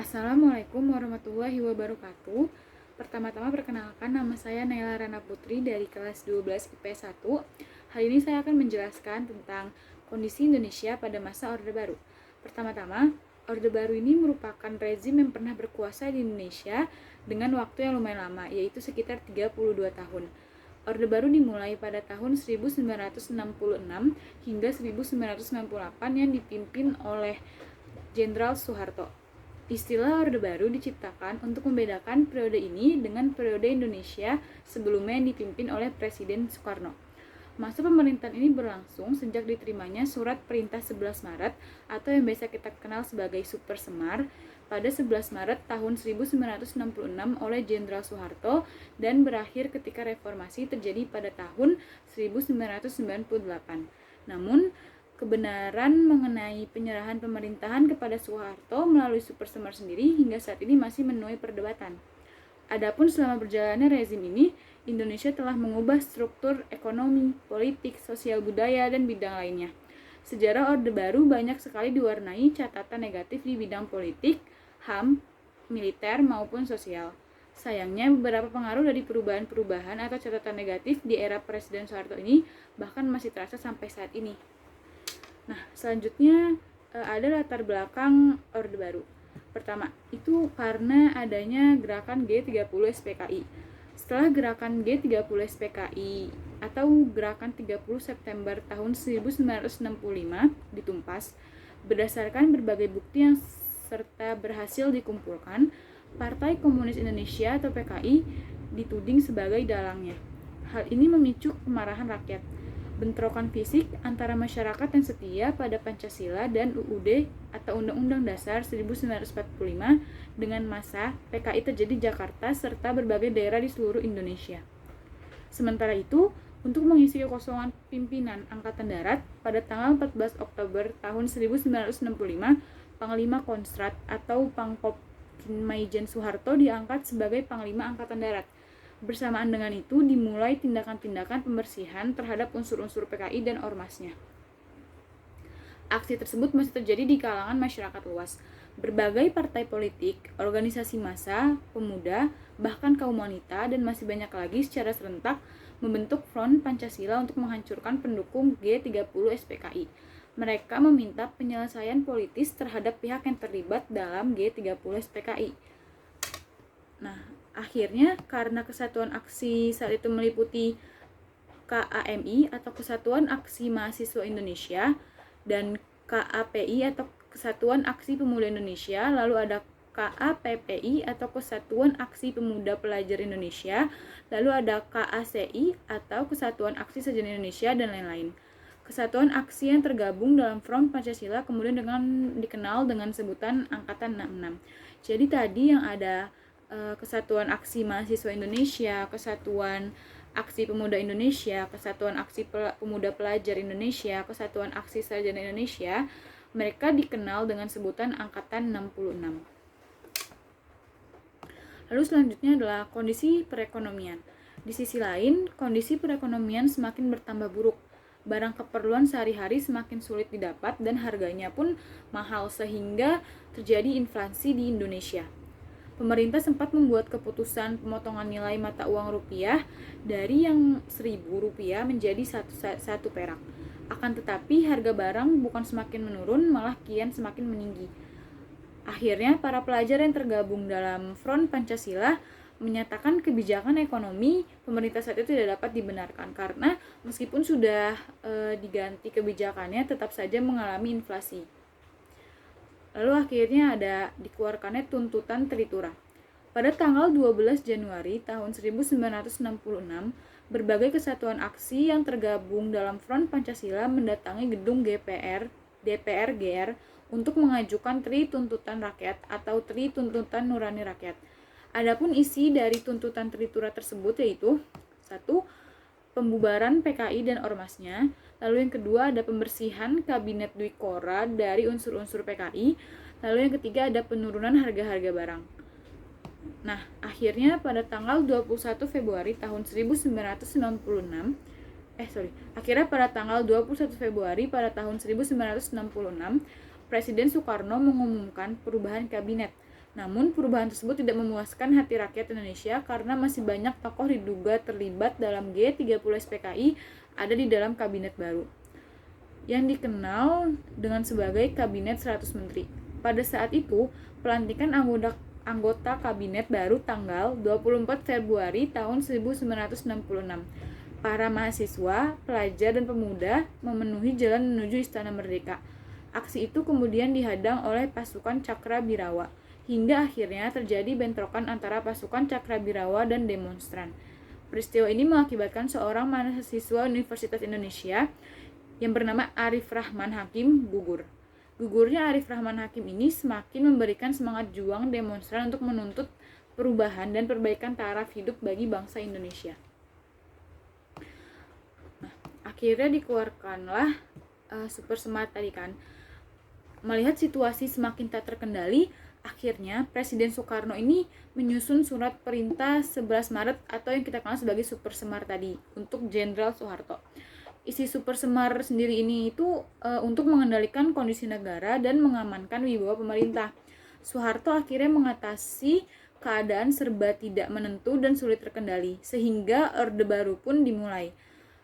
Assalamualaikum warahmatullahi wabarakatuh. Pertama-tama perkenalkan, nama saya Naila Rana Putri dari kelas 12 IP 1. Hari ini saya akan menjelaskan tentang kondisi Indonesia pada masa Orde Baru. Pertama-tama, Orde Baru ini merupakan rezim yang pernah berkuasa di Indonesia dengan waktu yang lumayan lama, yaitu sekitar 32 tahun. Orde Baru dimulai pada tahun 1966 hingga 1998 yang dipimpin oleh Jenderal Soeharto. Istilah Orde Baru diciptakan untuk membedakan periode ini dengan periode Indonesia sebelumnya yang dipimpin oleh Presiden Soekarno. Masa pemerintahan ini berlangsung sejak diterimanya Surat Perintah 11 Maret atau yang biasa kita kenal sebagai Super Semar pada 11 Maret tahun 1966 oleh Jenderal Soeharto dan berakhir ketika reformasi terjadi pada tahun 1998. Namun, kebenaran mengenai penyerahan pemerintahan kepada Soeharto melalui Super Semar sendiri hingga saat ini masih menuai perdebatan. Adapun selama berjalannya rezim ini, Indonesia telah mengubah struktur ekonomi, politik, sosial budaya, dan bidang lainnya. Sejarah Orde Baru banyak sekali diwarnai catatan negatif di bidang politik, HAM, militer, maupun sosial. Sayangnya, beberapa pengaruh dari perubahan-perubahan atau catatan negatif di era Presiden Soeharto ini bahkan masih terasa sampai saat ini. Nah, selanjutnya ada latar belakang Orde Baru. Pertama, itu karena adanya gerakan G30 SPKI. Setelah gerakan G30 SPKI atau gerakan 30 September tahun 1965 ditumpas, berdasarkan berbagai bukti yang serta berhasil dikumpulkan, Partai Komunis Indonesia atau PKI dituding sebagai dalangnya. Hal ini memicu kemarahan rakyat. Bentrokan fisik antara masyarakat yang setia pada Pancasila dan UUD atau Undang-Undang Dasar 1945 dengan massa PKI terjadi di Jakarta serta berbagai daerah di seluruh Indonesia. Sementara itu, untuk mengisi kekosongan pimpinan Angkatan Darat, pada tanggal 14 Oktober tahun 1965, Panglima Konstrat atau Pangkop Maijen Soeharto diangkat sebagai Panglima Angkatan Darat. Bersamaan dengan itu dimulai tindakan-tindakan pembersihan terhadap unsur-unsur PKI dan ormasnya. Aksi tersebut masih terjadi di kalangan masyarakat luas. Berbagai partai politik, organisasi massa, pemuda, bahkan kaum wanita, dan masih banyak lagi secara serentak membentuk Front Pancasila untuk menghancurkan pendukung G30 SPKI. Mereka meminta penyelesaian politis terhadap pihak yang terlibat dalam G30 SPKI. Nah, akhirnya karena Kesatuan Aksi saat itu meliputi KAMI atau Kesatuan Aksi Mahasiswa Indonesia dan KAPI atau Kesatuan Aksi Pemuda Indonesia, lalu ada KAPPI atau Kesatuan Aksi Pemuda Pelajar Indonesia, lalu ada KACI atau Kesatuan Aksi Sarjana Indonesia, dan lain-lain. Kesatuan aksi yang tergabung dalam Front Pancasila kemudian dikenal dengan sebutan Angkatan 66. Jadi tadi yang ada Kesatuan Aksi Mahasiswa Indonesia, Kesatuan Aksi Pemuda Indonesia, Kesatuan Aksi Pemuda Pelajar Indonesia, Kesatuan Aksi Sarjana Indonesia, mereka dikenal dengan sebutan Angkatan 66. Lalu selanjutnya adalah kondisi perekonomian. Di sisi lain, kondisi perekonomian semakin bertambah buruk. Barang keperluan sehari-hari semakin sulit didapat dan harganya pun mahal sehingga terjadi inflasi di Indonesia. Pemerintah sempat membuat keputusan pemotongan nilai mata uang rupiah dari yang Rp1.000 menjadi 1 perak. Akan tetapi harga barang bukan semakin menurun, malah kian semakin meninggi. Akhirnya para pelajar yang tergabung dalam Front Pancasila menyatakan kebijakan ekonomi pemerintah saat itu tidak dapat dibenarkan karena meskipun sudah diganti kebijakannya tetap saja mengalami inflasi. Lalu akhirnya ada dikeluarkannya tuntutan Tritura. Pada tanggal 12 Januari tahun 1966, berbagai kesatuan aksi yang tergabung dalam Front Pancasila mendatangi gedung DPR GR untuk mengajukan Tri Tuntutan Rakyat atau Tri Tuntutan Nurani Rakyat. Adapun isi dari tuntutan Tritura tersebut yaitu 1. Pembubaran PKI dan ormasnya. Lalu yang kedua ada pembersihan Kabinet Dwi Kora dari unsur-unsur PKI. Lalu yang ketiga ada penurunan harga-harga barang. Nah, akhirnya pada tanggal 21 Februari tahun 1966 akhirnya pada tanggal 21 Februari pada tahun 1966 Presiden Soekarno mengumumkan perubahan kabinet. Namun perubahan tersebut tidak memuaskan hati rakyat Indonesia karena masih banyak tokoh diduga terlibat dalam G30 SPKI ada di dalam kabinet baru, yang dikenal dengan sebagai Kabinet 100 Menteri. Pada saat itu, pelantikan anggota kabinet baru tanggal 24 Februari tahun 1966. Para mahasiswa, pelajar, dan pemuda memenuhi jalan menuju Istana Merdeka. Aksi itu kemudian dihadang oleh pasukan Cakrabirawa, hingga akhirnya terjadi bentrokan antara pasukan Cakrabirawa dan demonstran. Peristiwa ini mengakibatkan seorang mahasiswa Universitas Indonesia yang bernama Arif Rahman Hakim gugur. Gugurnya Arif Rahman Hakim ini semakin memberikan semangat juang demonstran untuk menuntut perubahan dan perbaikan taraf hidup bagi bangsa Indonesia. Nah, akhirnya dikeluarkanlah Super Semar tadi kan. Melihat situasi semakin tak terkendali, akhirnya Presiden Soekarno ini menyusun surat perintah 11 Maret atau yang kita kenal sebagai Super Semar tadi untuk Jenderal Soeharto. Isi Super Semar sendiri ini itu untuk mengendalikan kondisi negara dan mengamankan wibawa pemerintah. Soeharto akhirnya mengatasi keadaan serba tidak menentu dan sulit terkendali, sehingga Orde Baru pun dimulai.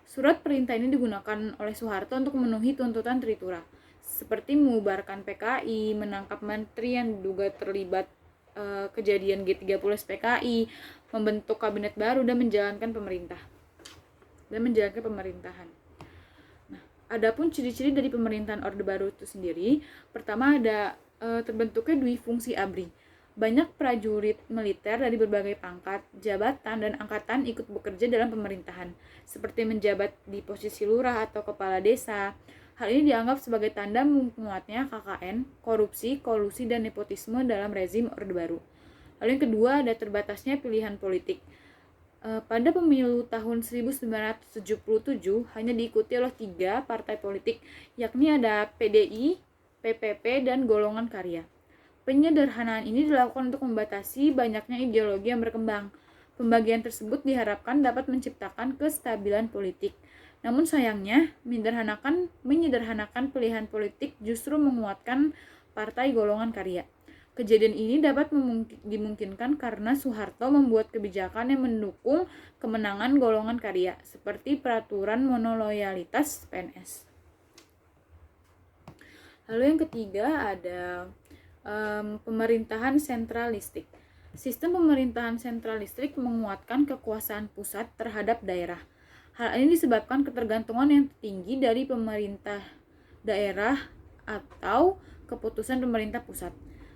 Surat perintah ini digunakan oleh Soeharto untuk memenuhi tuntutan Tritura, seperti mengubarkan PKI, menangkap menteri yang diduga terlibat kejadian G30 SPKI, membentuk kabinet baru, dan menjalankan pemerintahan. Nah, adapun ciri-ciri dari pemerintahan Orde Baru itu sendiri, pertama ada terbentuknya dui fungsi ABRI. Banyak prajurit militer dari berbagai pangkat, jabatan, dan angkatan ikut bekerja dalam pemerintahan, seperti menjabat di posisi lurah atau kepala desa. Hal ini dianggap sebagai tanda menguatnya KKN, korupsi, kolusi, dan nepotisme dalam rezim Orde Baru. Lalu yang kedua ada terbatasnya pilihan politik. Pada pemilu tahun 1977 hanya diikuti oleh 3 partai politik, yakni ada PDI, PPP, dan Golongan Karya. Penyederhanaan ini dilakukan untuk membatasi banyaknya ideologi yang berkembang. Pembagian tersebut diharapkan dapat menciptakan kestabilan politik. Namun sayangnya, menyederhanakan pilihan politik justru menguatkan partai Golongan Karya. Kejadian ini dapat dimungkinkan karena Soeharto membuat kebijakan yang mendukung kemenangan Golongan Karya, seperti peraturan monoloyalitas PNS. Lalu yang ketiga ada pemerintahan sentralistik. Sistem pemerintahan sentralistik menguatkan kekuasaan pusat terhadap daerah. Hal ini disebabkan ketergantungan yang tinggi dari pemerintah daerah atau keputusan pemerintah pusat.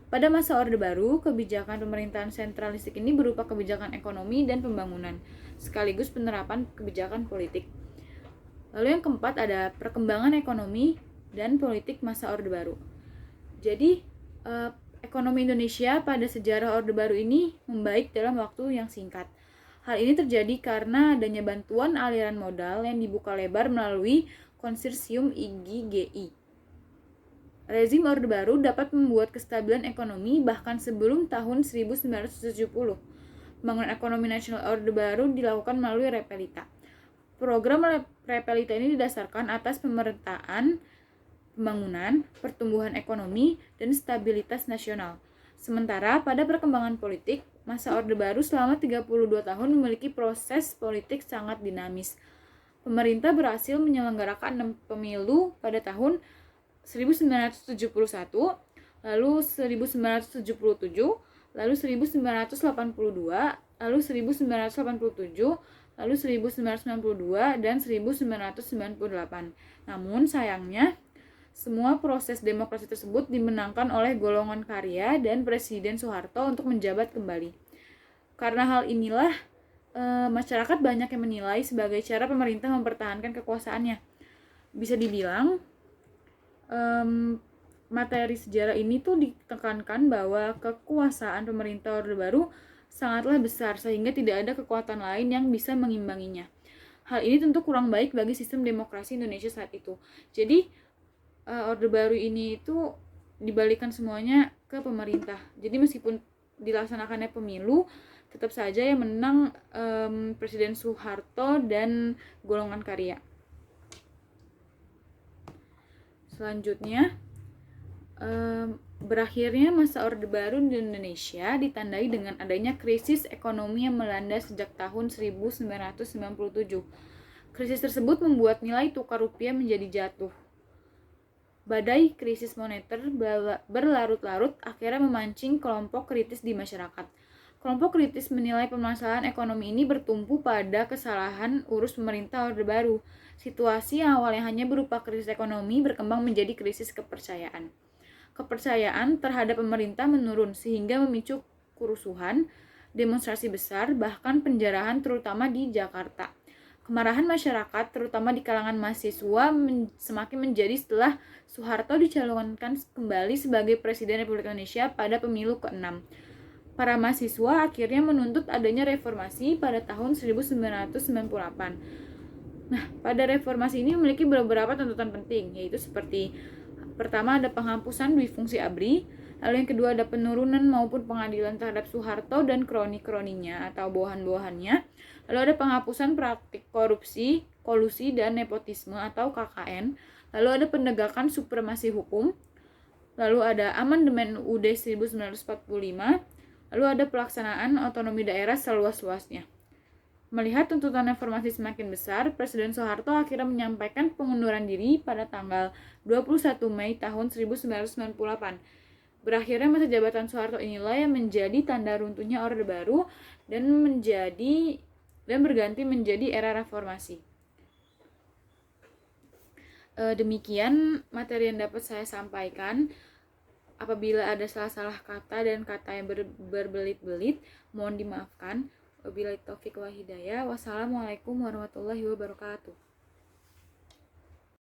Pada masa Orde Baru, kebijakan pemerintahan sentralistik ini berupa kebijakan ekonomi dan pembangunan, sekaligus penerapan kebijakan politik. Lalu yang keempat ada perkembangan ekonomi dan politik masa Orde Baru. Jadi, ekonomi Indonesia pada sejarah Orde Baru ini membaik dalam waktu yang singkat. Hal ini terjadi karena adanya bantuan aliran modal yang dibuka lebar melalui konsorsium IGGI. Rezim Orde Baru dapat membuat kestabilan ekonomi bahkan sebelum tahun 1970. Pembangunan ekonomi nasional Orde Baru dilakukan melalui Repelita. Program Repelita ini didasarkan atas pemerataan pembangunan, pertumbuhan ekonomi, dan stabilitas nasional. Sementara pada perkembangan politik, masa Orde Baru selama 32 tahun memiliki proses politik sangat dinamis. Pemerintah berhasil menyelenggarakan 6 pemilu pada tahun 1971, lalu 1977, lalu 1982, lalu 1987, lalu 1992, dan 1998. Namun sayangnya, semua proses demokrasi tersebut dimenangkan oleh Golongan Karya dan Presiden Soeharto untuk menjabat kembali. Karena hal inilah, masyarakat banyak yang menilai sebagai cara pemerintah mempertahankan kekuasaannya. Bisa dibilang, materi sejarah ini tuh ditekankan bahwa kekuasaan pemerintah Orde Baru sangatlah besar sehingga tidak ada kekuatan lain yang bisa mengimbanginya. Hal ini tentu kurang baik bagi sistem demokrasi Indonesia saat itu. Jadi Orde Baru ini itu dibalikan semuanya ke pemerintah. Jadi meskipun dilaksanakannya pemilu, tetap saja yang menang Presiden Soeharto dan Golongan Karya. Selanjutnya Berakhirnya masa Orde Baru di Indonesia ditandai dengan adanya krisis ekonomi yang melanda sejak tahun 1997. Krisis tersebut membuat nilai tukar rupiah menjadi jatuh. Badai krisis moneter berlarut-larut akhirnya memancing kelompok kritis di masyarakat. Kelompok kritis menilai permasalahan ekonomi ini bertumpu pada kesalahan urus pemerintah Orde Baru. Situasi yang awalnya hanya berupa krisis ekonomi berkembang menjadi krisis kepercayaan. Kepercayaan terhadap pemerintah menurun sehingga memicu kerusuhan, demonstrasi besar, bahkan penjarahan terutama di Jakarta. Kemarahan masyarakat, terutama di kalangan mahasiswa, semakin menjadi setelah Soeharto dicalonkan kembali sebagai Presiden Republik Indonesia pada pemilu ke-6. Para mahasiswa akhirnya menuntut adanya reformasi pada tahun 1998. Nah, pada reformasi ini memiliki beberapa tuntutan penting, yaitu seperti pertama ada penghapusan dwi-fungsi ABRI, lalu yang kedua ada penurunan maupun pengadilan terhadap Soeharto dan kroni-kroninya atau bawahan-bawahannya, lalu ada penghapusan praktik korupsi, kolusi, dan nepotisme atau KKN, lalu ada penegakan supremasi hukum, lalu ada amandemen UUD 1945, lalu ada pelaksanaan otonomi daerah seluas-luasnya. Melihat tuntutan reformasi semakin besar, Presiden Soeharto akhirnya menyampaikan pengunduran diri pada tanggal 21 Mei tahun 1998. Berakhirnya masa jabatan Soeharto inilah yang menjadi tanda runtuhnya Orde Baru dan berganti menjadi era reformasi. Demikian materi yang dapat saya sampaikan. Apabila ada salah-salah kata dan kata yang berbelit-belit, mohon dimaafkan. Wabillahi taufiq wal hidayah. Wassalamualaikum warahmatullahi wabarakatuh.